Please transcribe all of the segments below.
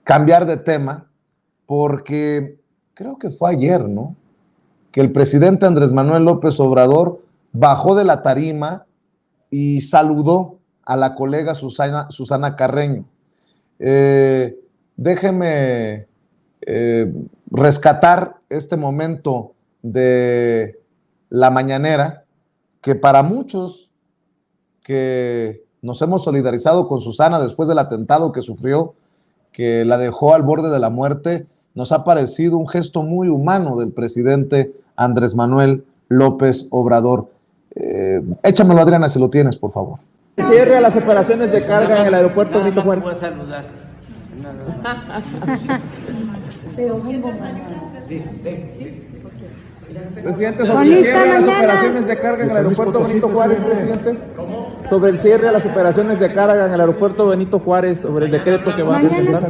cambiar de tema, porque creo que fue ayer, ¿no?, que el presidente Andrés Manuel López Obrador bajó de la tarima y saludó a la colega Susana Carreño. Déjeme rescatar este momento de la mañanera, que para muchos que nos hemos solidarizado con Susana después del atentado que sufrió, que la dejó al borde de la muerte, nos ha parecido un gesto muy humano del presidente Andrés Manuel López Obrador. Échamelo, Adriana, si lo tienes, por favor. Cierre a las operaciones de carga en el aeropuerto Benito Juárez. Puedo saludar. Presidente, sobre el cierre a las operaciones de carga en el aeropuerto Benito Juárez, presidente. ¿Cómo? Sobre el cierre a las operaciones de carga en el aeropuerto Benito Juárez, sobre el decreto que va a presentar.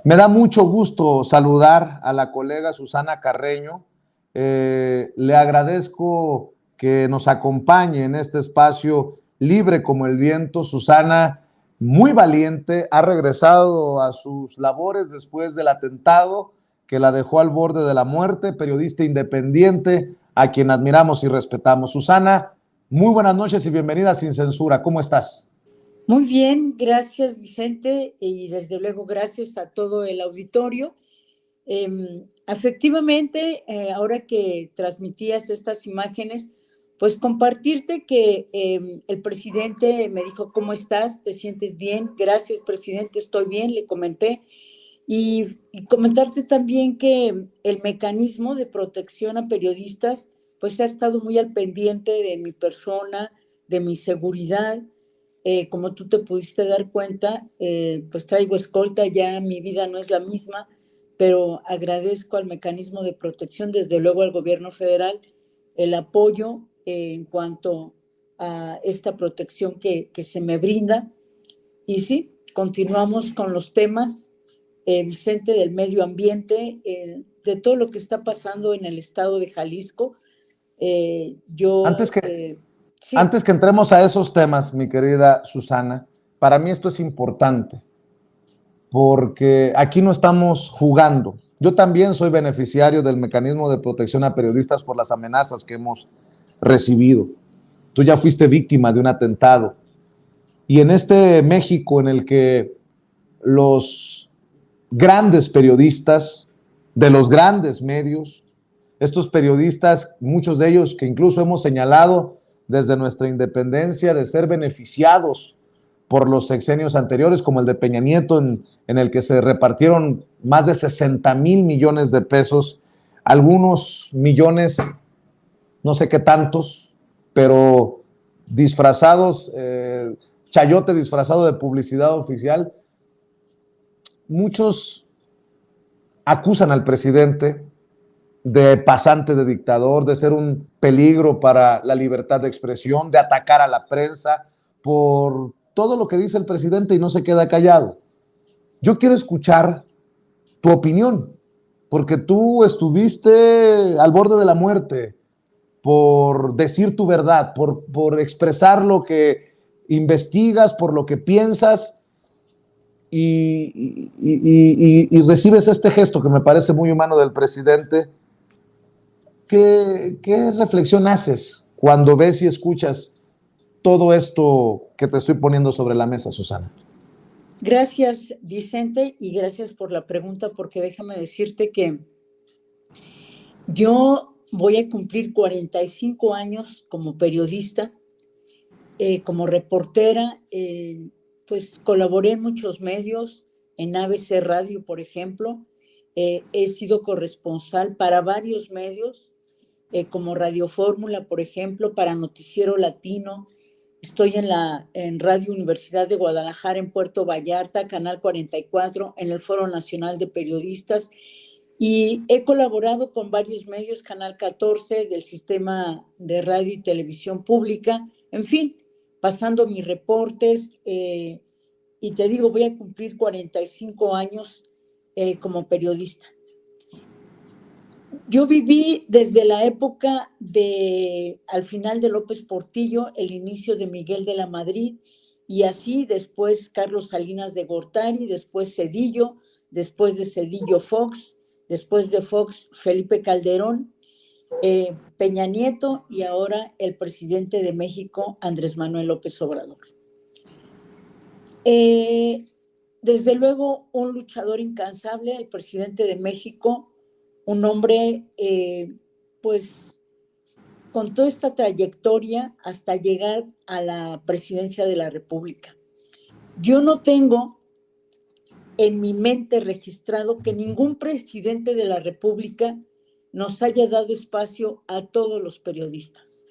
Me da mucho gusto saludar a la colega Susana Carreño. Le agradezco que nos acompañe en este espacio libre como el viento. Susana, muy valiente, ha regresado a sus labores después del atentado que la dejó al borde de la muerte, periodista independiente a quien admiramos y respetamos. Susana, muy buenas noches y bienvenida a Sin Censura. ¿Cómo estás? Muy bien, gracias Vicente, y desde luego gracias a todo el auditorio. Efectivamente, ahora que transmitías estas imágenes, pues compartirte que el presidente me dijo, ¿cómo estás? ¿Te sientes bien? Gracias, presidente, estoy bien, le comenté. Y comentarte también que el mecanismo de protección a periodistas, pues ha estado muy al pendiente de mi persona, de mi seguridad. Como tú te pudiste dar cuenta, pues traigo escolta, ya mi vida no es la misma, pero agradezco al mecanismo de protección, desde luego al gobierno federal, el apoyo en cuanto a esta protección que se me brinda. Y sí, continuamos con los temas, Vicente, del medio ambiente, de todo lo que está pasando en el estado de Jalisco. Sí. Antes que entremos a esos temas, mi querida Susana, para mí esto es importante, porque aquí no estamos jugando. Yo también soy beneficiario del mecanismo de protección a periodistas por las amenazas que hemos recibido. Tú ya fuiste víctima de un atentado. Y en este México en el que los grandes periodistas de los grandes medios, estos periodistas, muchos de ellos que incluso hemos señalado desde nuestra independencia de ser beneficiados por los sexenios anteriores, como el de Peña Nieto, en el que se repartieron más de 60,000 millones de pesos, algunos millones, no sé qué tantos, pero disfrazados, chayote disfrazado de publicidad oficial. Muchos acusan al presidente de pasante de dictador, de ser un peligro para la libertad de expresión, de atacar a la prensa por todo lo que dice el presidente y no se queda callado. Yo quiero escuchar tu opinión, porque tú estuviste al borde de la muerte por decir tu verdad, por expresar lo que investigas, por lo que piensas, y recibes este gesto que me parece muy humano del presidente. ¿Qué reflexión haces cuando ves y escuchas todo esto que te estoy poniendo sobre la mesa, Susana? Gracias, Vicente, y gracias por la pregunta, porque déjame decirte que yo voy a cumplir 45 años como periodista, como reportera, pues colaboré en muchos medios, en ABC Radio, por ejemplo, he sido corresponsal para varios medios, como Radio Fórmula, por ejemplo, para Noticiero Latino. Estoy en Radio Universidad de Guadalajara, en Puerto Vallarta, Canal 44, en el Foro Nacional de Periodistas, y he colaborado con varios medios, Canal 14, del Sistema de Radio y Televisión Pública, en fin, pasando mis reportes, y te digo, voy a cumplir 45 años como periodista. Yo viví desde la época al final de López Portillo, el inicio de Miguel de la Madrid, y así después Carlos Salinas de Gortari, después Zedillo, después de Zedillo Fox, después de Fox Felipe Calderón, Peña Nieto y ahora el presidente de México, Andrés Manuel López Obrador. Desde luego, un luchador incansable, el presidente de México, un hombre, pues, con toda esta trayectoria hasta llegar a la presidencia de la República. Yo no tengo en mi mente registrado que ningún presidente de la República nos haya dado espacio a todos los periodistas.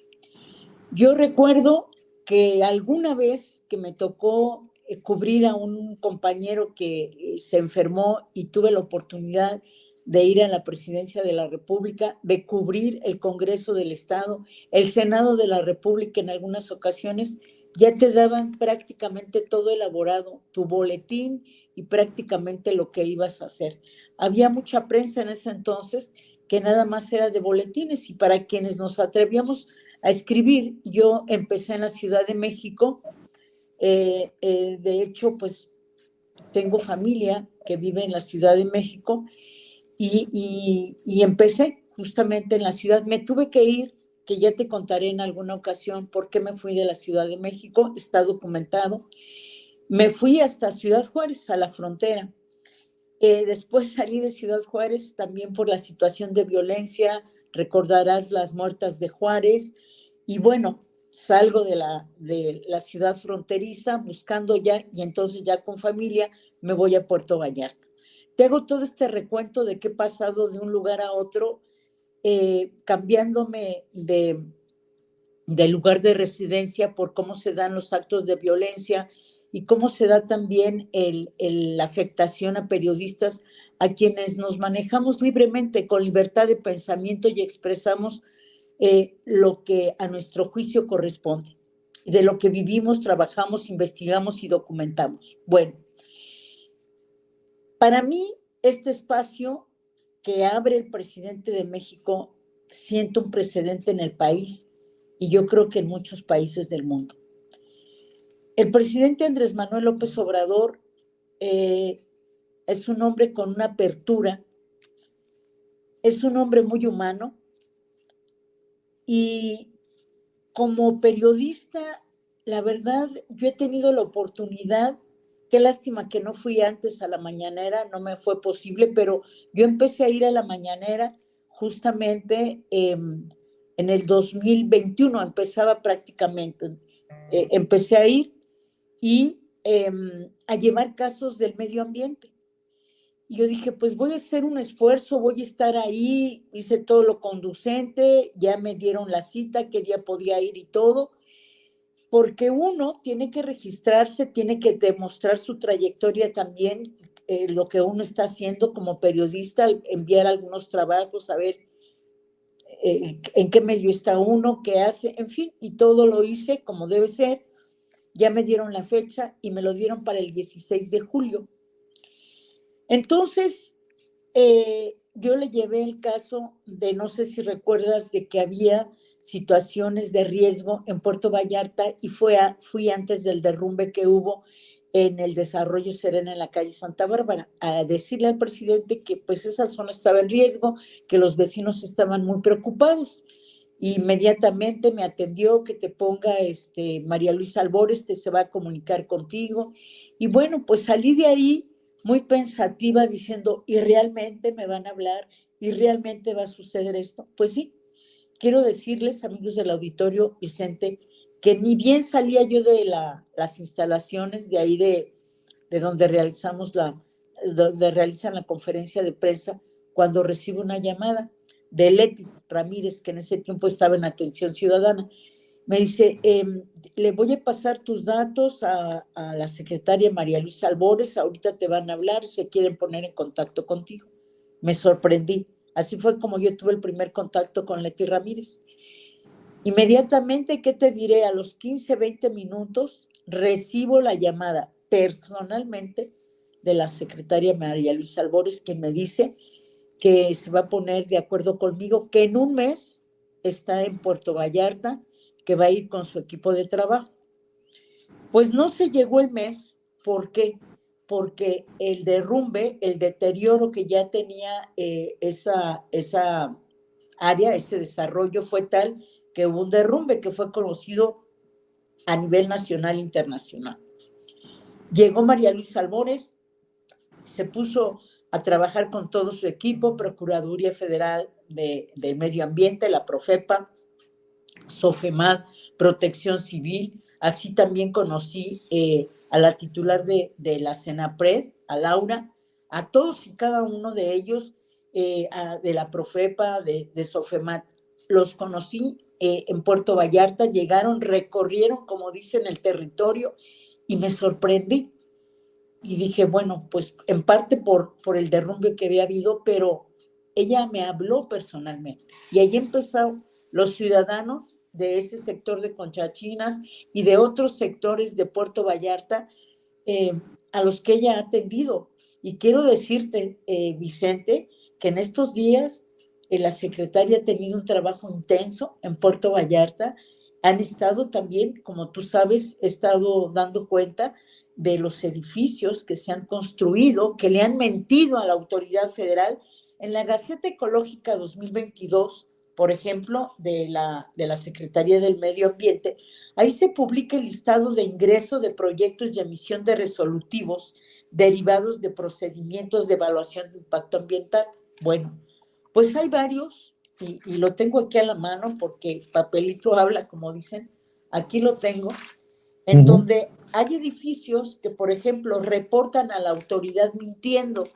Yo recuerdo que alguna vez que me tocó cubrir a un compañero que se enfermó y tuve la oportunidad de ir a la presidencia de la República, de cubrir el Congreso del Estado, el Senado de la República en algunas ocasiones, ya te daban prácticamente todo elaborado, tu boletín y prácticamente lo que ibas a hacer. Había mucha prensa en ese entonces que nada más era de boletines, y para quienes nos atrevíamos a escribir, yo empecé en la Ciudad de México. De hecho, pues tengo familia que vive en la Ciudad de México y empecé justamente en la ciudad. Me tuve que ir, que ya te contaré en alguna ocasión por qué me fui de la Ciudad de México, está documentado. Me fui hasta Ciudad Juárez, a la frontera. Después salí de Ciudad Juárez también por la situación de violencia, recordarás las muertas de Juárez, y bueno, salgo de la ciudad fronteriza buscando ya, y entonces ya con familia me voy a Puerto Vallarta. Te hago todo este recuento de qué he pasado de un lugar a otro, cambiándome de lugar de residencia por cómo se dan los actos de violencia y cómo se da también la afectación a periodistas, a quienes nos manejamos libremente, con libertad de pensamiento, y expresamos lo que a nuestro juicio corresponde, de lo que vivimos, trabajamos, investigamos y documentamos. Bueno, para mí, este espacio que abre el presidente de México siente un precedente en el país, y yo creo que en muchos países del mundo. El presidente Andrés Manuel López Obrador es un hombre con una apertura, es un hombre muy humano, y como periodista, la verdad, yo he tenido la oportunidad, qué lástima que no fui antes a la mañanera, no me fue posible, pero yo empecé a ir a la mañanera justamente en el 2021, empezaba prácticamente, empecé a ir y a llevar casos del medio ambiente. Y yo dije, pues voy a hacer un esfuerzo, voy a estar ahí, hice todo lo conducente, ya me dieron la cita, qué día podía ir y todo, porque uno tiene que registrarse, tiene que demostrar su trayectoria también, lo que uno está haciendo como periodista, enviar algunos trabajos, saber en qué medio está uno, qué hace, en fin, y todo lo hice como debe ser. Ya me dieron la fecha y me lo dieron para el 16 de julio. Entonces, yo le llevé el caso de, no sé si recuerdas, de que había situaciones de riesgo en Puerto Vallarta, y fui antes del derrumbe que hubo en el Desarrollo Serena en la calle Santa Bárbara, a decirle al presidente que pues esa zona estaba en riesgo, que los vecinos estaban muy preocupados. Inmediatamente me atendió, que te ponga María Luisa Albores, se va a comunicar contigo. Y bueno, pues salí de ahí muy pensativa, diciendo, ¿y realmente me van a hablar? ¿Y realmente va a suceder esto? Pues sí, quiero decirles, amigos del auditorio, Vicente, que ni bien salía yo de las instalaciones de ahí de donde realizan la conferencia de prensa, cuando recibo una llamada de Leti Ramírez, que en ese tiempo estaba en Atención Ciudadana. Me dice, le voy a pasar tus datos a la secretaria María Luisa Albores, ahorita te van a hablar, se quieren poner en contacto contigo. Me sorprendí. Así fue como yo tuve el primer contacto con Leti Ramírez. Inmediatamente, ¿qué te diré? A los 15, 20 minutos, recibo la llamada personalmente de la secretaria María Luisa Albores, quien me dice que se va a poner de acuerdo conmigo, que en un mes está en Puerto Vallarta, que va a ir con su equipo de trabajo. Pues no se llegó el mes. ¿Por qué? Porque el derrumbe, el deterioro que ya tenía esa área, ese desarrollo fue tal que hubo un derrumbe que fue conocido a nivel nacional e internacional. Llegó María Luisa Albores, se puso a trabajar con todo su equipo, Procuraduría Federal del Medio Ambiente, la Profepa, Sofemad, Protección Civil. Así también conocí a la titular de la Senapred, a Laura, a todos y cada uno de ellos, de la Profepa, de Sofemad. Los conocí en Puerto Vallarta, llegaron, recorrieron, como dicen, el territorio, y me sorprendí. Y dije, bueno, pues en parte por el derrumbe que había habido, pero ella me habló personalmente. Y allí empezaron los ciudadanos de ese sector de Conchachinas y de otros sectores de Puerto Vallarta, a los que ella ha atendido. Y quiero decirte, Vicente, que en estos días la secretaria ha tenido un trabajo intenso en Puerto Vallarta. Han estado también, como tú sabes, he estado dando cuenta de los edificios que se han construido, que le han mentido a la autoridad federal. En la Gaceta Ecológica 2022, por ejemplo, de la Secretaría del Medio Ambiente, ahí se publica el listado de ingreso de proyectos y emisión de resolutivos derivados de procedimientos de evaluación de impacto ambiental. Bueno, pues hay varios, y lo tengo aquí a la mano porque papelito habla, como dicen, aquí lo tengo, en donde hay edificios que, por ejemplo, reportan a la autoridad mintiendo,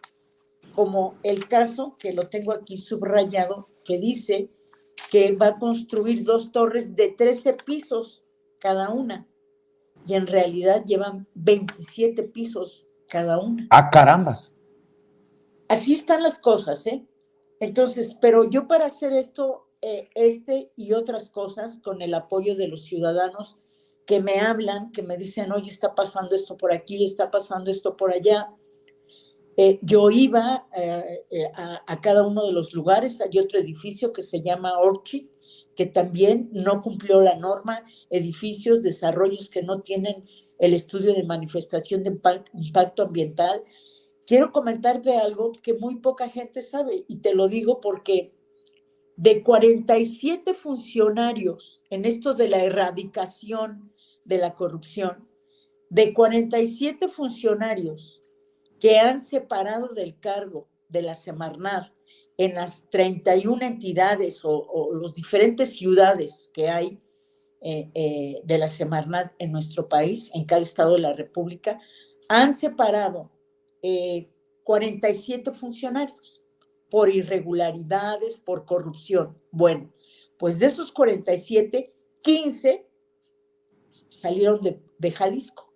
como el caso, que lo tengo aquí subrayado, que dice que va a construir 2 torres de 13 pisos cada una, y en realidad llevan 27 pisos cada una. ¡Ah, carambas! Así están las cosas, ¿eh? Entonces, pero yo para hacer esto, y otras cosas, con el apoyo de los ciudadanos que me hablan, que me dicen, oye, está pasando esto por aquí, está pasando esto por allá. Yo iba a cada uno de los lugares. Hay otro edificio que se llama Orchid, que también no cumplió la norma, edificios, desarrollos que no tienen el estudio de manifestación de impacto ambiental. Quiero comentarte algo que muy poca gente sabe, y te lo digo porque de 47 funcionarios en esto de la erradicación de la corrupción, de 47 funcionarios que han separado del cargo de la Semarnat en las 31 entidades o las diferentes ciudades que hay de la Semarnat en nuestro país, en cada estado de la República, han separado 47 funcionarios por irregularidades, por corrupción. Bueno, pues de esos 47, 15 salieron de Jalisco.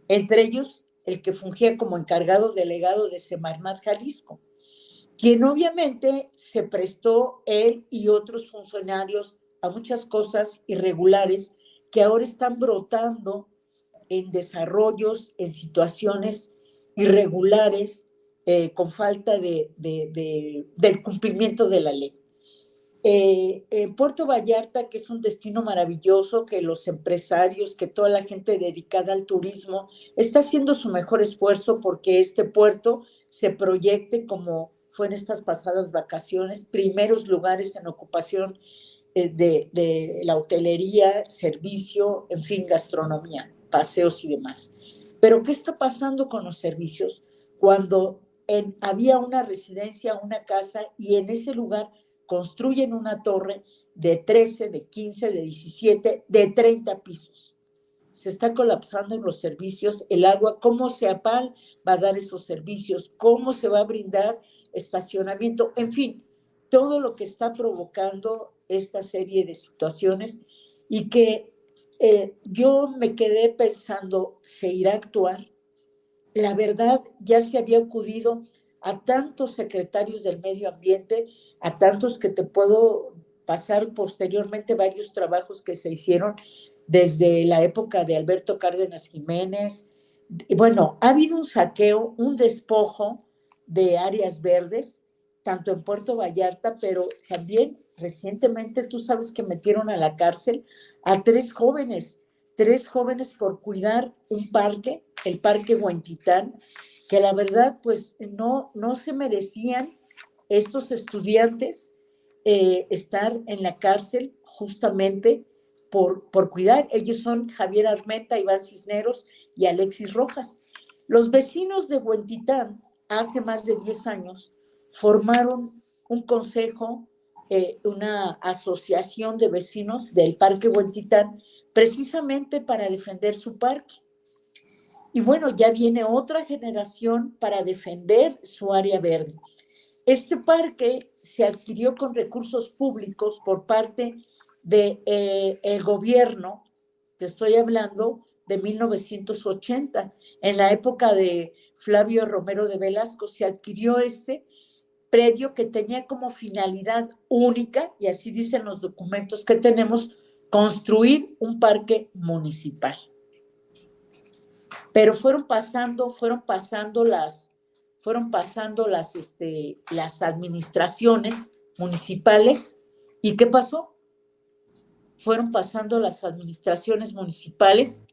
Entre ellos, el que fungía como encargado delegado de Semarnat Jalisco, quien obviamente se prestó, él y otros funcionarios, a muchas cosas irregulares que ahora están brotando en desarrollos, en situaciones irregulares, con falta del cumplimiento de la ley. Puerto Vallarta, que es un destino maravilloso, que los empresarios, que toda la gente dedicada al turismo está haciendo su mejor esfuerzo porque este puerto se proyecte como fue en estas pasadas vacaciones, primeros lugares en ocupación de la hotelería, servicio, en fin, gastronomía, paseos y demás. Pero ¿qué está pasando con los servicios? Cuando había una residencia, una casa, y en ese lugar construyen una torre de 13, de 15, de 17, de 30 pisos. Se está colapsando en los servicios, el agua, ¿cómo CEAPAL va a dar esos servicios? ¿Cómo se va a brindar estacionamiento? En fin, todo lo que está provocando esta serie de situaciones, y que yo me quedé pensando, ¿se irá a actuar? La verdad, ya se había acudido a tantos secretarios del medio ambiente, a tantos que te puedo pasar posteriormente varios trabajos que se hicieron desde la época de Alberto Cárdenas Jiménez. Bueno, ha habido un saqueo, un despojo de áreas verdes tanto en Puerto Vallarta, pero también recientemente tú sabes que metieron a la cárcel a tres jóvenes por cuidar un parque, el Parque Huentitán, que la verdad pues no se merecían estos estudiantes estar en la cárcel justamente por cuidar. Ellos son Javier Armenta, Iván Cisneros y Alexis Rojas. Los vecinos de Huentitán, hace más de 10 años, formaron un consejo, una asociación de vecinos del Parque Huentitán, precisamente para defender su parque. Y bueno, ya viene otra generación para defender su área verde. Este parque se adquirió con recursos públicos por parte del gobierno, te estoy hablando de 1980, en la época de Flavio Romero de Velasco, se adquirió este predio que tenía como finalidad única, y así dicen los documentos que tenemos, construir un parque municipal. Pero fueron pasando las administraciones municipales. ¿Y qué pasó? Fueron pasando las administraciones municipales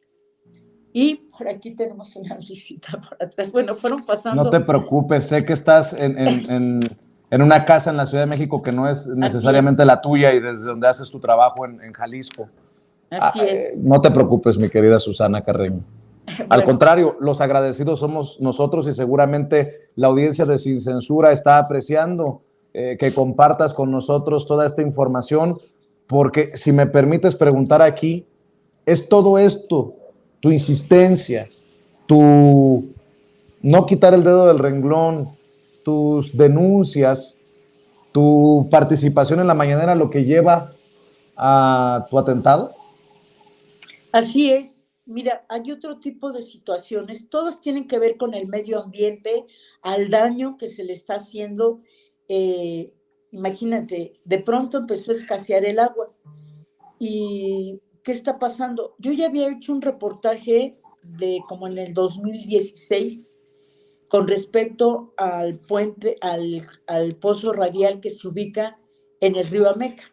y por aquí tenemos una visita por atrás. Bueno, fueron pasando... No te preocupes, sé que estás en una casa en la Ciudad de México que no es necesariamente la tuya y desde donde haces tu trabajo en Jalisco. Así es. No te preocupes, mi querida Susana Carreño. Bueno. Al contrario, los agradecidos somos nosotros y seguramente la audiencia de Sin Censura está apreciando que compartas con nosotros toda esta información, porque si me permites preguntar aquí, ¿es todo esto, tu insistencia, tu no quitar el dedo del renglón, tus denuncias, tu participación en la mañanera lo que lleva a tu atentado? Así es. Mira, hay otro tipo de situaciones, todas tienen que ver con el medio ambiente, al daño que se le está haciendo. Imagínate, de pronto empezó a escasear el agua. ¿Y qué está pasando? Yo ya había hecho un reportaje como en el 2016 con respecto al puente, al pozo radial que se ubica en el río Ameca.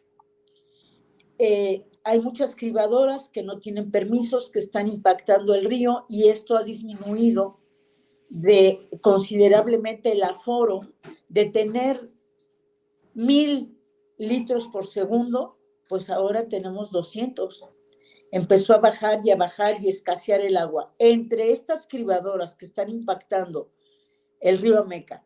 Hay muchas cribadoras que no tienen permisos, que están impactando el río, y esto ha disminuido considerablemente el aforo de tener 1,000 litros por segundo, pues ahora tenemos 200. Empezó a bajar y escasear el agua. Entre estas cribadoras que están impactando el río Ameca,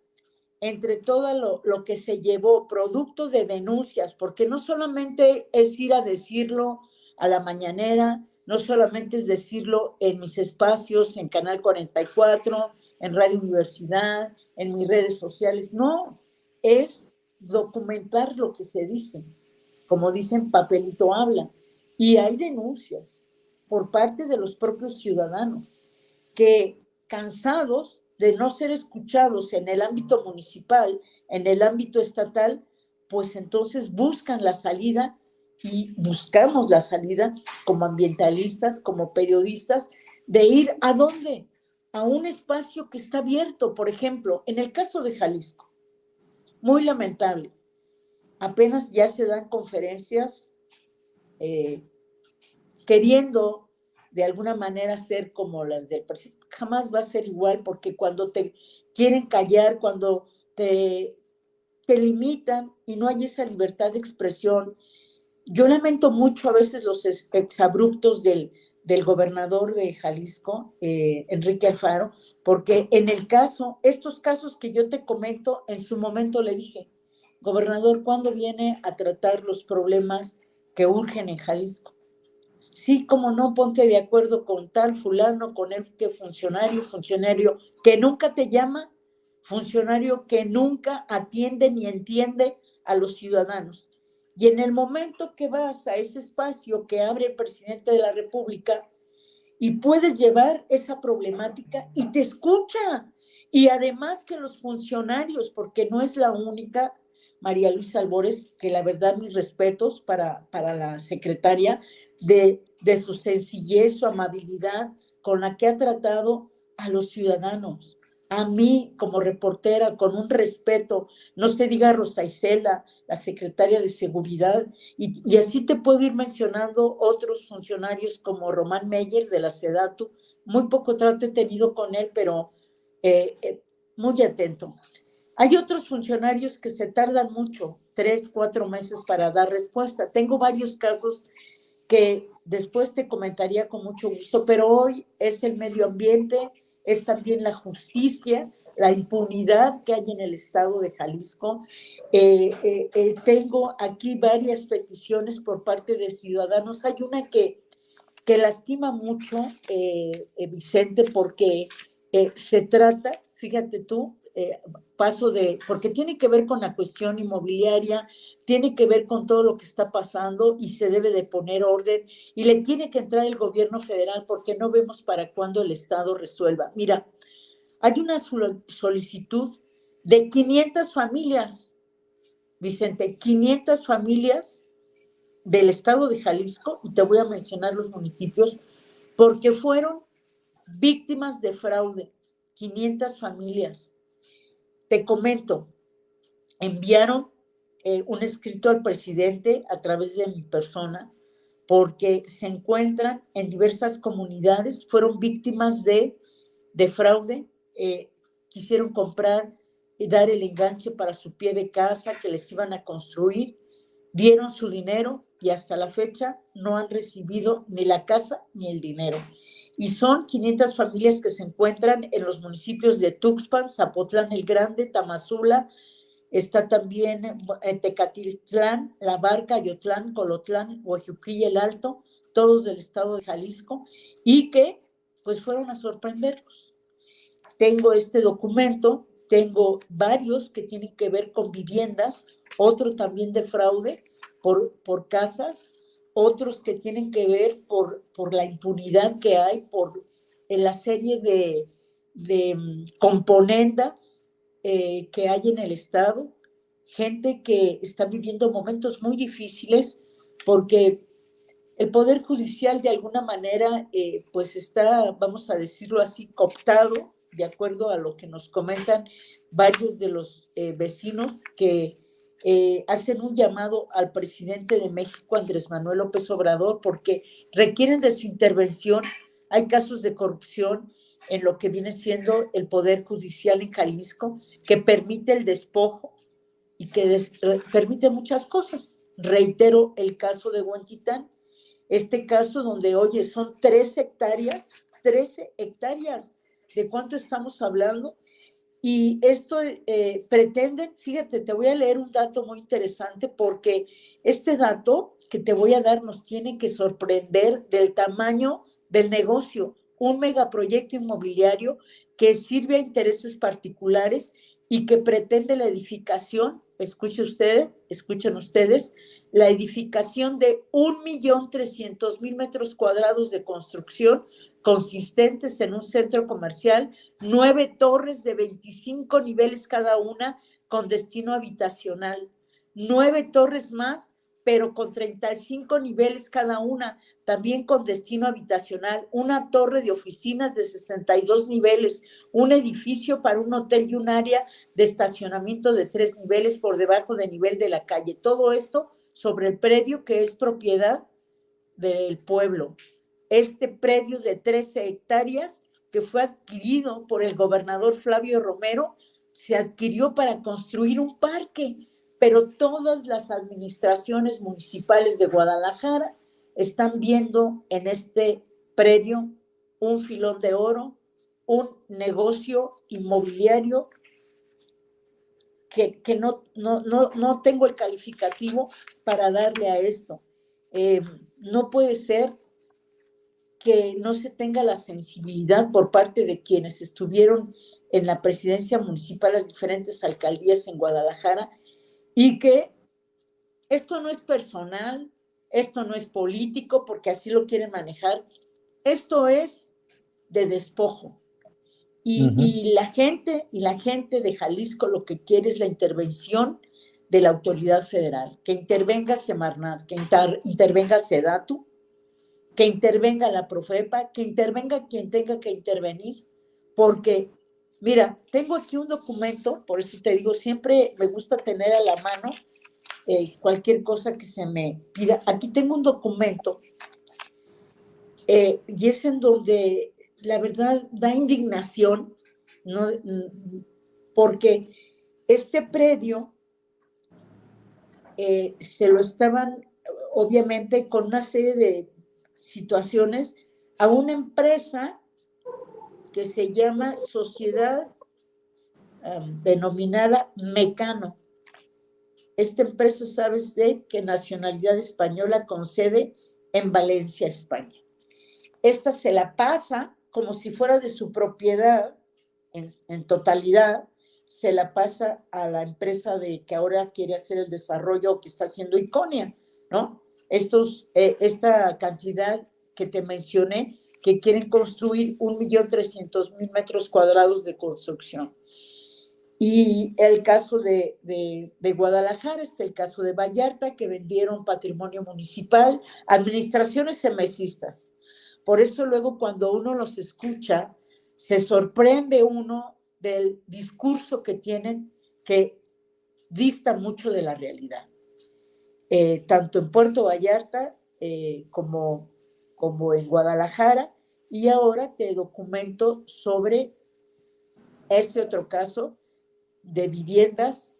entre todo lo que se llevó, producto de denuncias, porque no solamente es ir a decirlo a la mañanera, no solamente es decirlo en mis espacios, en Canal 44, en Radio Universidad, en mis redes sociales, no, es documentar lo que se dice. Como dicen, papelito habla. Y hay denuncias por parte de los propios ciudadanos que, cansados de no ser escuchados en el ámbito municipal, en el ámbito estatal, pues entonces buscan la salida, y buscamos la salida como ambientalistas, como periodistas, de ir ¿a dónde? A un espacio que está abierto. Por ejemplo, en el caso de Jalisco, muy lamentable, apenas ya se dan conferencias queriendo de alguna manera ser como las del presidente. Jamás va a ser igual, porque cuando te quieren callar, cuando te limitan y no hay esa libertad de expresión. Yo lamento mucho a veces los exabruptos del gobernador de Jalisco, Enrique Alfaro, porque en estos casos que yo te comento, en su momento le dije, gobernador, ¿cuándo viene a tratar los problemas que urgen en Jalisco? Sí, cómo no, ponte de acuerdo con tal fulano, con el que funcionario que nunca te llama, funcionario que nunca atiende ni entiende a los ciudadanos. Y en el momento que vas a ese espacio que abre el presidente de la República y puedes llevar esa problemática y te escucha, y además que los funcionarios, porque no es la única, María Luisa Albores, que la verdad mis respetos para la secretaria, de su sencillez, su amabilidad con la que ha tratado a los ciudadanos. a mí como reportera, con un respeto, no se diga Rosa Isela, la secretaria de Seguridad, y así te puedo ir mencionando otros funcionarios como Román Meyer de la SEDATU. Muy poco trato he tenido con él, pero muy atento. Hay otros funcionarios que se tardan mucho, 3, 4 meses para dar respuesta. Tengo varios casos que después te comentaría con mucho gusto, pero hoy es el medio ambiente, es también la justicia, la impunidad que hay en el estado de Jalisco. Tengo aquí varias peticiones por parte de ciudadanos. Hay una que lastima mucho, Vicente, porque se trata, fíjate tú, porque tiene que ver con la cuestión inmobiliaria, tiene que ver con todo lo que está pasando y se debe de poner orden y le tiene que entrar el gobierno federal porque no vemos para cuándo el Estado resuelva. Mira, hay una solicitud de 500 familias, Vicente, 500 familias del estado de Jalisco, y te voy a mencionar los municipios, porque fueron víctimas de fraude, 500 familias. Te comento, enviaron un escrito al presidente a través de mi persona, porque se encuentran en diversas comunidades, fueron víctimas de fraude, quisieron comprar y dar el enganche para su pie de casa que les iban a construir, dieron su dinero y hasta la fecha no han recibido ni la casa ni el dinero. Y son 500 familias que se encuentran en los municipios de Tuxpan, Zapotlán el Grande, Tamazula, está también Tecatitlán, La Barca, Ayotlán, Colotlán, Huejuquilla el Alto, todos del estado de Jalisco, y que pues fueron a sorprenderlos. Tengo este documento, tengo varios que tienen que ver con viviendas, otro también de fraude por casas, otros que tienen que ver por la impunidad que hay, en la serie de componendas que hay en el Estado, gente que está viviendo momentos muy difíciles porque el Poder Judicial de alguna manera pues está, vamos a decirlo así, cooptado, de acuerdo a lo que nos comentan varios de los vecinos que hacen un llamado al presidente de México, Andrés Manuel López Obrador, porque requieren de su intervención. Hay casos de corrupción en lo que viene siendo el Poder Judicial en Jalisco, que permite el despojo y que permite muchas cosas. Reitero el caso de Huentitán, este caso donde, oye, son 13 hectáreas, ¿de cuánto estamos hablando? Y esto pretenden, fíjate, te voy a leer un dato muy interesante porque este dato que te voy a dar nos tiene que sorprender del tamaño del negocio, un megaproyecto inmobiliario que sirve a intereses particulares y que pretende la edificación, escuchen ustedes, la edificación de 1.300.000 metros cuadrados de construcción consistentes en un centro comercial, 9 torres de 25 niveles cada una con destino habitacional, 9 torres más, pero con 35 niveles cada una, también con destino habitacional, una torre de oficinas de 62 niveles, un edificio para un hotel y un área de estacionamiento de 3 niveles por debajo del nivel de la calle. Todo esto sobre el predio que es propiedad del pueblo. Este predio de 13 hectáreas que fue adquirido por el gobernador Flavio Romero, se adquirió para construir un parque, pero todas las administraciones municipales de Guadalajara están viendo en este predio un filón de oro, un negocio inmobiliario que no tengo el calificativo para darle a esto. No puede ser que no se tenga la sensibilidad por parte de quienes estuvieron en la presidencia municipal, las diferentes alcaldías en Guadalajara, y que esto no es personal, esto no es político, porque así lo quieren manejar, esto es de despojo. Y la gente de Jalisco lo que quiere es la intervención de la autoridad federal, que intervenga Semarnat, que intervenga Sedatu, que intervenga la Profepa, que intervenga quien tenga que intervenir, porque Mira, tengo aquí un documento, por eso te digo, siempre me gusta tener a la mano cualquier cosa que se me pida. Aquí tengo un documento y es en donde la verdad da indignación, ¿no? Porque este predio se lo estaban, obviamente, con una serie de situaciones a una empresa que se llama Sociedad denominada Mecano. Esta empresa, sabes de qué nacionalidad española, con sede en Valencia, España. Esta se la pasa como si fuera de su propiedad en totalidad, se la pasa a la empresa que ahora quiere hacer el desarrollo que está haciendo Iconia, ¿no? Esta cantidad que te mencioné, que quieren construir 1.300.000 metros cuadrados de construcción. Y el caso de Guadalajara, el caso de Vallarta, que vendieron patrimonio municipal, administraciones semesistas. Por eso luego cuando uno los escucha, se sorprende uno del discurso que tienen, que dista mucho de la realidad. Tanto en Puerto Vallarta como en Guadalajara, y ahora te documento sobre este otro caso de viviendas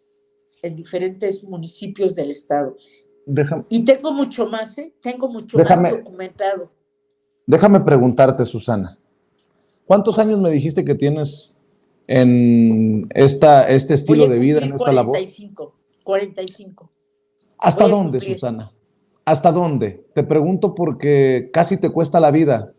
en diferentes municipios del estado. Y tengo mucho más, tengo mucho más documentado. Déjame preguntarte, Susana, ¿cuántos años me dijiste que tienes en este estilo de vida, en esta labor? 45. ¿Hasta dónde, Susana? ¿Hasta dónde? Te pregunto porque casi te cuesta la vida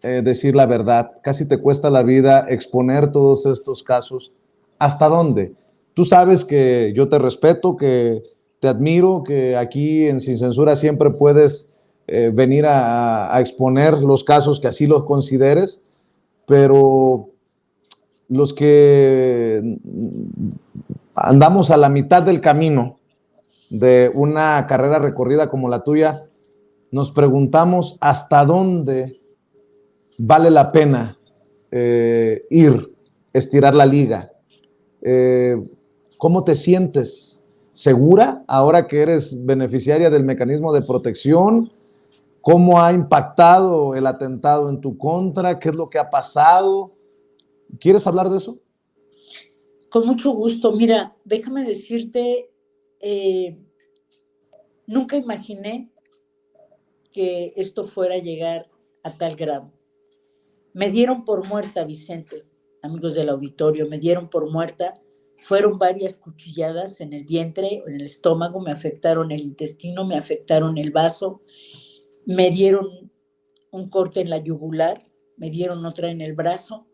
decir la verdad, casi te cuesta la vida exponer todos estos casos. ¿Hasta dónde? Tú sabes que yo te respeto, que te admiro, que aquí en Sin Censura siempre puedes venir a exponer los casos que así los consideres, pero los que andamos a la mitad del camino de una carrera recorrida como la tuya, nos preguntamos hasta dónde vale la pena ir, estirar la liga. ¿Cómo te sientes? ¿Segura ahora que eres beneficiaria del mecanismo de protección? ¿Cómo ha impactado el atentado en tu contra? ¿Qué es lo que ha pasado? ¿Quieres hablar de eso? Con mucho gusto. Mira, déjame decirte, nunca imaginé que esto fuera a llegar a tal grado. Me dieron por muerta, Vicente, amigos del auditorio, me dieron por muerta. Fueron varias cuchilladas en el vientre, en el estómago, me afectaron el intestino, me afectaron el vaso, me dieron un corte en la yugular, me dieron otra en el brazo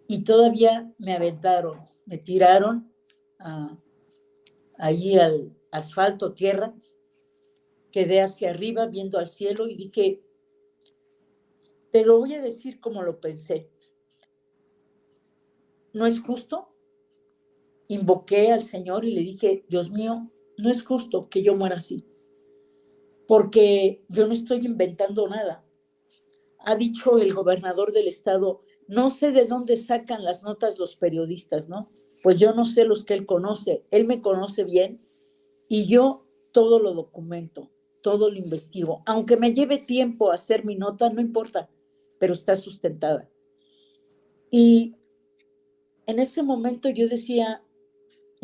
y todavía me aventaron, me tiraron ahí al asfalto, tierra, quedé hacia arriba viendo al cielo y dije, te lo voy a decir como lo pensé, no es justo. Invoqué al Señor y le dije, Dios mío, no es justo que yo muera así, porque yo no estoy inventando nada. Ha dicho el gobernador del estado, no sé de dónde sacan las notas los periodistas, ¿no? Pues yo no sé los que él conoce, él me conoce bien y yo todo lo documento, todo lo investigo. Aunque me lleve tiempo hacer mi nota, no importa, pero está sustentada. Y en ese momento yo decía,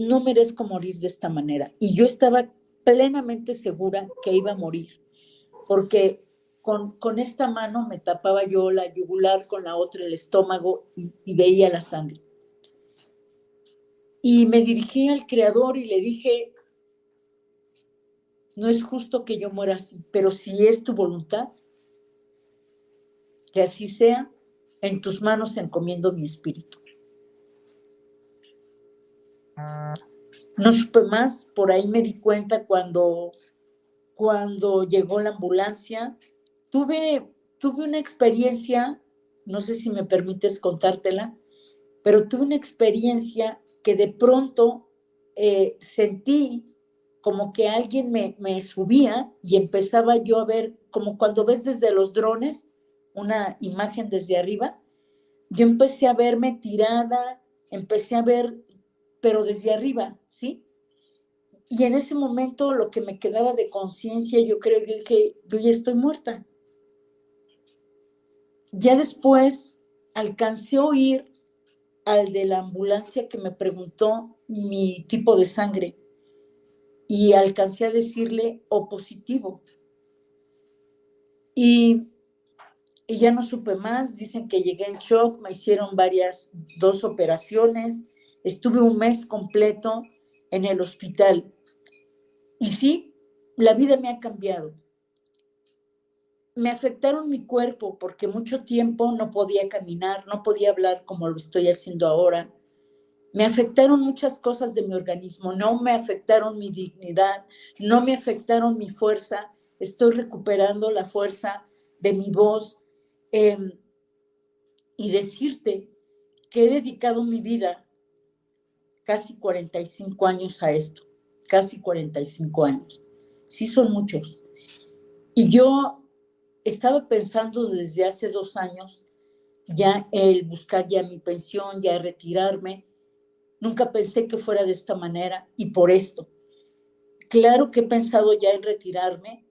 no merezco morir de esta manera. Y yo estaba plenamente segura que iba a morir, porque con esta mano me tapaba yo la yugular, con la otra el estómago y veía la sangre. Y me dirigí al Creador y le dije, no es justo que yo muera así, pero si es tu voluntad, que así sea, en tus manos encomiendo mi espíritu. No supe más, por ahí me di cuenta cuando llegó la ambulancia. Tuve una experiencia, no sé si me permites contártela, pero tuve una experiencia que de pronto sentí como que alguien me subía y empezaba yo a ver, como cuando ves desde los drones una imagen desde arriba, yo empecé a verme tirada, empecé a ver, pero desde arriba, ¿sí? Y en ese momento lo que me quedaba de conciencia, yo creo que yo ya estoy muerta. Ya después alcancé a oír al de la ambulancia que me preguntó mi tipo de sangre y alcancé a decirle O positivo. Y ya no supe más, dicen que llegué en shock, me hicieron 2 operaciones, estuve un mes completo en el hospital. Y sí, la vida me ha cambiado. Me afectaron mi cuerpo porque mucho tiempo no podía caminar, no podía hablar como lo estoy haciendo ahora. Me afectaron muchas cosas de mi organismo, no me afectaron mi dignidad, no me afectaron mi fuerza. Estoy recuperando la fuerza de mi voz. Y decirte que he dedicado mi vida casi 45 años a esto, casi 45 años. Sí son muchos. Y yo estaba pensando desde hace 2 años ya el buscar ya mi pensión, ya retirarme. Nunca pensé que fuera de esta manera y por esto. Claro que he pensado ya en retirarme.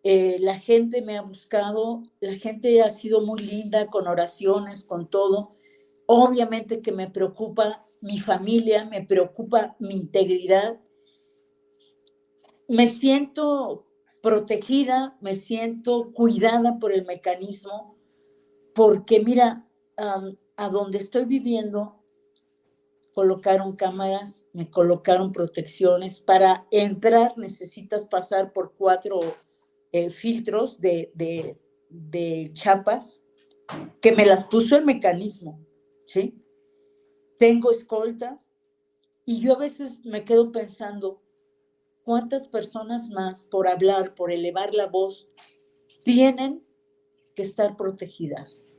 La gente me ha buscado, la gente ha sido muy linda con oraciones, con todo. Obviamente que me preocupa mi familia, me preocupa mi integridad. Me siento protegida, me siento cuidada por el mecanismo, porque mira, a donde estoy viviendo, colocaron cámaras, me colocaron protecciones. Para entrar necesitas pasar por 4 filtros de chapas que me las puso el mecanismo, ¿sí? Tengo escolta y yo a veces me quedo pensando cuántas personas más por hablar, por elevar la voz, tienen que estar protegidas.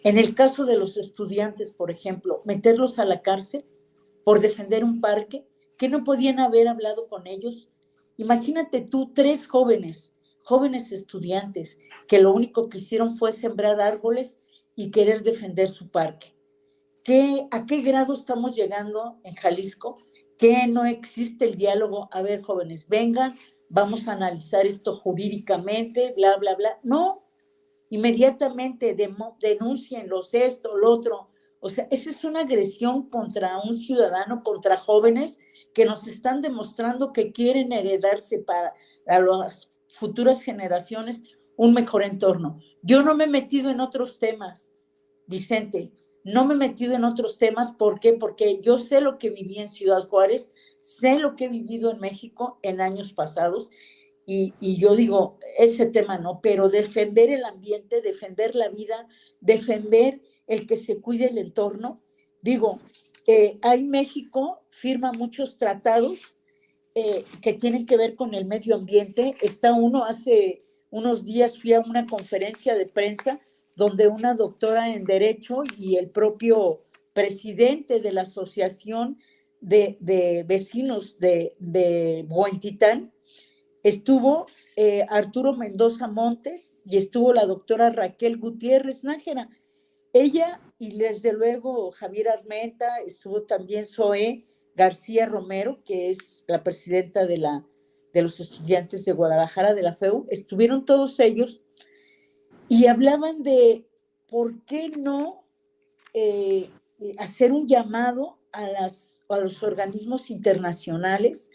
En el caso de los estudiantes, por ejemplo, meterlos a la cárcel por defender un parque, que no podían haber hablado con ellos. Imagínate tú, 3 jóvenes estudiantes, que lo único que hicieron fue sembrar árboles y querer defender su parque. ¿A qué grado estamos llegando en Jalisco? Que no existe el diálogo. A ver, jóvenes, vengan, vamos a analizar esto jurídicamente, bla, bla, bla. No, inmediatamente denúncienlos esto, lo otro. O sea, esa es una agresión contra un ciudadano, contra jóvenes que nos están demostrando que quieren heredarse para las futuras generaciones un mejor entorno. Yo no me he metido en otros temas, Vicente, no me he metido en otros temas. ¿Por qué? Porque yo sé lo que viví en Ciudad Juárez, sé lo que he vivido en México en años pasados. Y yo digo, ese tema no, pero defender el ambiente, defender la vida, defender el que se cuide el entorno. Digo, hay México firma muchos tratados que tienen que ver con el medio ambiente. Está uno, hace unos días fui a una conferencia de prensa donde una doctora en Derecho y el propio presidente de la Asociación de Vecinos de Huentitán, estuvo Arturo Mendoza Montes y estuvo la doctora Raquel Gutiérrez Nájera. Ella y desde luego Javier Armenta, estuvo también Zoé García Romero, que es la presidenta de los estudiantes de Guadalajara, de la FEU, estuvieron todos ellos y hablaban de por qué no hacer un llamado a los organismos internacionales.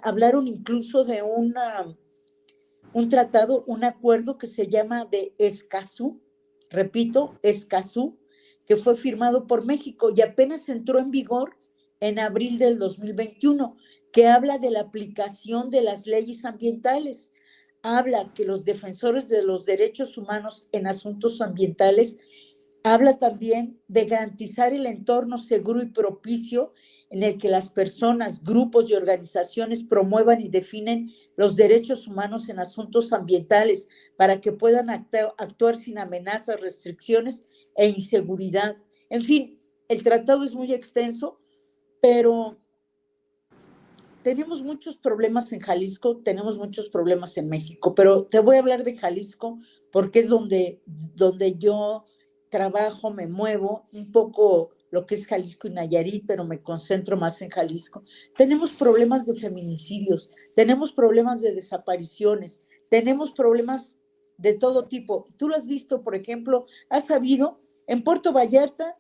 Hablaron incluso de un tratado, un acuerdo que se llama de Escazú, repito, Escazú, que fue firmado por México y apenas entró en vigor en abril del 2021, que habla de la aplicación de las leyes ambientales. Habla que los defensores de los derechos humanos en asuntos ambientales, habla también de garantizar el entorno seguro y propicio en el que las personas, grupos y organizaciones promuevan y definen los derechos humanos en asuntos ambientales para que puedan actuar sin amenazas, restricciones e inseguridad. En fin, el tratado es muy extenso, pero tenemos muchos problemas en Jalisco, tenemos muchos problemas en México, pero te voy a hablar de Jalisco porque es donde yo trabajo, me muevo un poco lo que es Jalisco y Nayarit, pero me concentro más en Jalisco. Tenemos problemas de feminicidios, tenemos problemas de desapariciones, tenemos problemas de todo tipo. Tú lo has visto, por ejemplo, has sabido, en Puerto Vallarta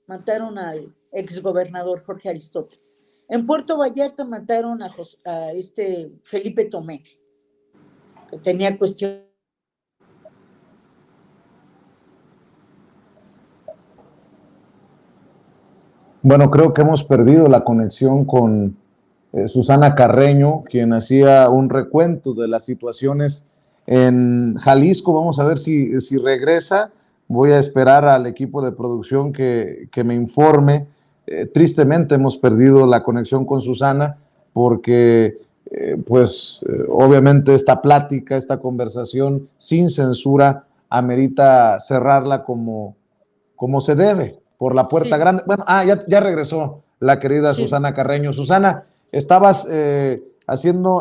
mataron al exgobernador Jorge Aristóteles. En Puerto Vallarta mataron a Felipe Tomé, que tenía cuestión. Bueno, creo que hemos perdido la conexión con Susana Carreño, quien hacía un recuento de las situaciones en Jalisco. Vamos a ver si regresa. Voy a esperar al equipo de producción que me informe. Tristemente hemos perdido la conexión con Susana porque, obviamente esta plática, esta conversación sin censura amerita cerrarla como se debe, por la puerta Sí, grande. Bueno, ya regresó la querida sí. Susana Carreño. Susana, estabas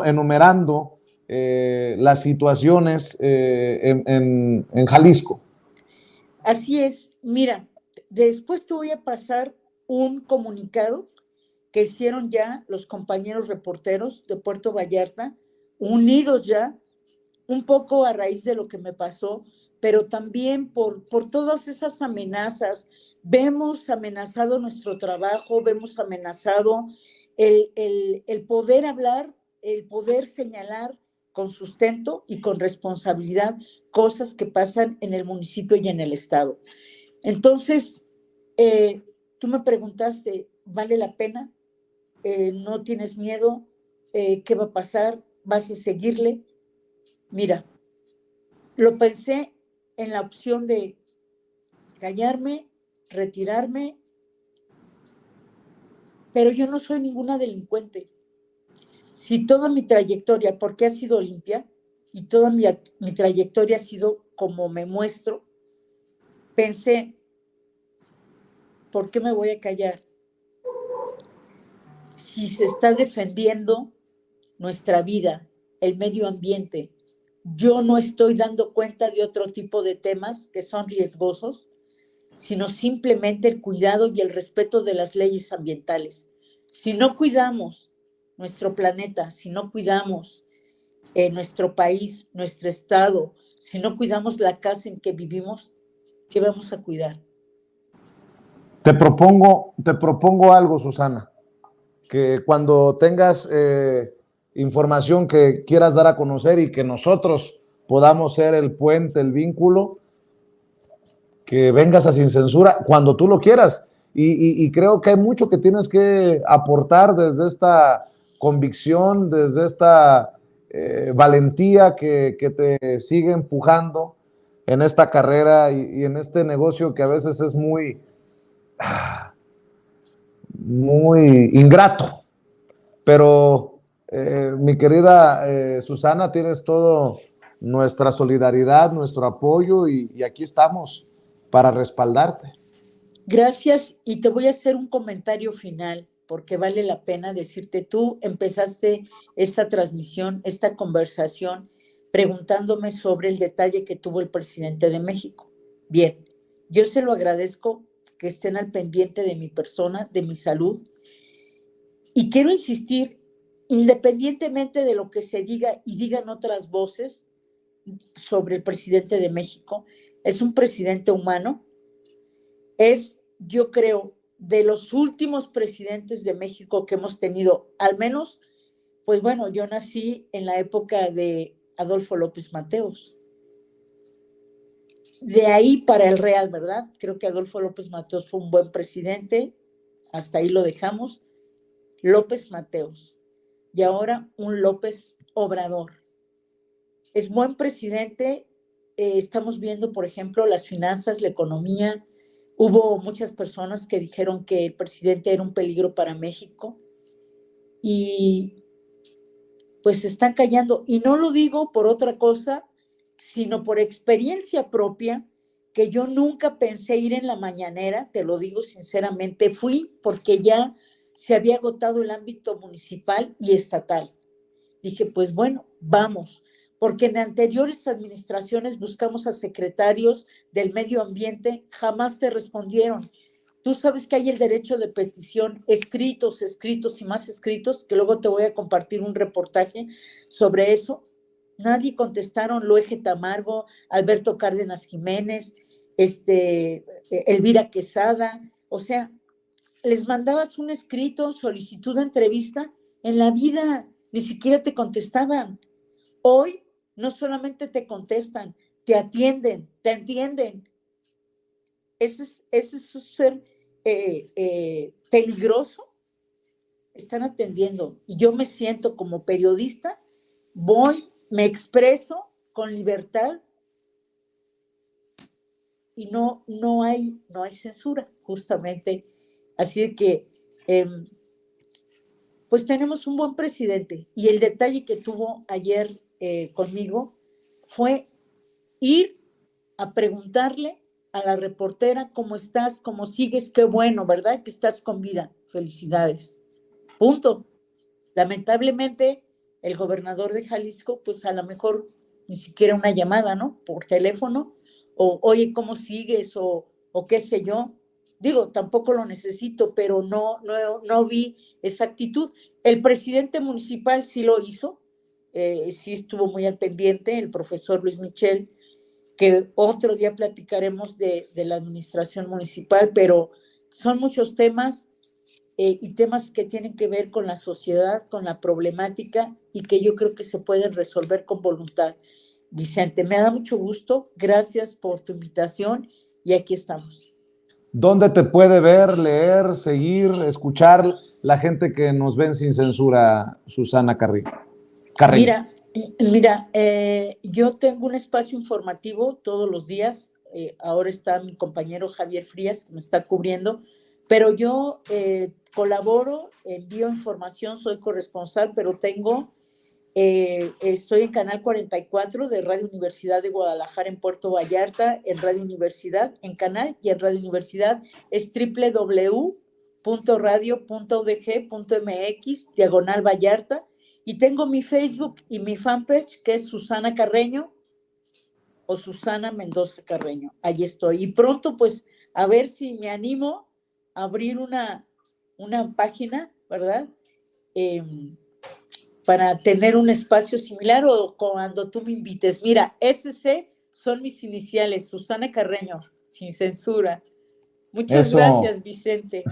enumerando las situaciones en Jalisco. Así es. Mira, después te voy a pasar un comunicado que hicieron ya los compañeros reporteros de Puerto Vallarta, unidos ya, un poco a raíz de lo que me pasó, pero también por todas esas amenazas. Vemos amenazado nuestro trabajo, vemos amenazado el poder hablar, el poder señalar con sustento y con responsabilidad cosas que pasan en el municipio y en el estado. Entonces, tú me preguntaste, ¿vale la pena? ¿No tienes miedo? ¿Qué va a pasar? ¿Vas a seguirle? Mira, lo pensé en la opción de callarme, retirarme, pero yo no soy ninguna delincuente. Si toda mi trayectoria, porque ha sido limpia, y toda mi trayectoria ha sido como me muestro, pensé, ¿por qué me voy a callar? Si se está defendiendo nuestra vida, el medio ambiente, yo no estoy dando cuenta de otro tipo de temas que son riesgosos, sino simplemente el cuidado y el respeto de las leyes ambientales. Si no cuidamos nuestro planeta, si no cuidamos nuestro país, nuestro estado, si no cuidamos la casa en que vivimos, ¿qué vamos a cuidar? Te propongo algo, Susana, que cuando tengas información que quieras dar a conocer y que nosotros podamos ser el puente, el vínculo, que vengas a Sin Censura cuando tú lo quieras. Y creo que hay mucho que tienes que aportar desde esta convicción, desde esta valentía que te sigue empujando en esta carrera y en este negocio que a veces es muy ingrato. Pero mi querida Susana, tienes todo nuestra solidaridad, nuestro apoyo y aquí estamos para respaldarte. Gracias, y te voy a hacer un comentario final porque vale la pena decirte, tú empezaste esta transmisión, esta conversación, preguntándome sobre el detalle que tuvo el presidente de México. Bien, yo se lo agradezco que estén al pendiente de mi persona, de mi salud, y quiero insistir, independientemente de lo que se diga y digan otras voces sobre el presidente de México, es un presidente humano, es, yo creo, de los últimos presidentes de México que hemos tenido, al menos, pues bueno, yo nací en la época de Adolfo López Mateos. De ahí para el Real, ¿verdad? Creo que Adolfo López Mateos fue un buen presidente, hasta ahí lo dejamos. López Mateos, y ahora un López Obrador. Es buen presidente, estamos viendo, por ejemplo, las finanzas, la economía. Hubo muchas personas que dijeron que el presidente era un peligro para México y pues se están callando. Y no lo digo por otra cosa, sino por experiencia propia, que yo nunca pensé ir en la mañanera, te lo digo sinceramente, fui porque ya se había agotado el ámbito municipal y estatal. Dije, pues bueno, vamos, porque en anteriores administraciones buscamos a secretarios del medio ambiente, jamás te respondieron. Tú sabes que hay el derecho de petición, escritos, escritos y más escritos, que luego te voy a compartir un reportaje sobre eso. Nadie contestaron. Loeje Tamargo, Alberto Cárdenas Jiménez, Elvira Quesada. O sea, les mandabas un escrito, solicitud de entrevista, en la vida ni siquiera te contestaban. Hoy no solamente te contestan, te atienden, te entienden. Ese es su ser peligroso. Están atendiendo. Y yo me siento como periodista, me expreso con libertad y no hay censura, justamente. Así que, pues tenemos un buen presidente. Y el detalle que tuvo ayer conmigo fue ir a preguntarle a la reportera cómo estás, cómo sigues, qué bueno, ¿verdad? Que estás con vida. Felicidades. Punto. Lamentablemente, el gobernador de Jalisco, pues a lo mejor ni siquiera una llamada, ¿no? Por teléfono, o oye, ¿cómo sigues? O qué sé yo. Digo, tampoco lo necesito, pero no vi esa actitud. El presidente municipal sí lo hizo, sí estuvo muy al pendiente, el profesor Luis Michel, que otro día platicaremos de la administración municipal, pero son muchos temas y temas que tienen que ver con la sociedad, con la problemática y que yo creo que se pueden resolver con voluntad. Vicente, me da mucho gusto, gracias por tu invitación y aquí estamos. ¿Dónde te puede ver, leer, seguir, escuchar la gente que nos ven sin censura, Susana Carreño? Mira, yo tengo un espacio informativo todos los días. Ahora está mi compañero Javier Frías, que me está cubriendo, pero yo colaboro, envío información, soy corresponsal, pero estoy en Canal 44 de Radio Universidad de Guadalajara en Puerto Vallarta, en Radio Universidad, en Canal, y en Radio Universidad es www.radio.udg.mx/Vallarta, y tengo mi Facebook y mi fanpage, que es Susana Carreño o Susana Mendoza Carreño. Ahí estoy. Y pronto, pues, a ver si me animo a abrir una página, ¿verdad? Para tener un espacio similar o cuando tú me invites. Mira, SC son mis iniciales, Susana Carreño, sin censura. Muchas gracias, Vicente.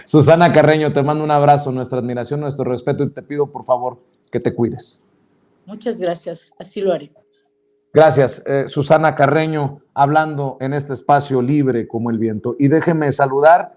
Susana Carreño, te mando un abrazo, nuestra admiración, nuestro respeto y te pido, por favor, que te cuides. Muchas gracias, así lo haré. Gracias, Susana Carreño, hablando en este espacio libre como el viento. Y déjeme saludar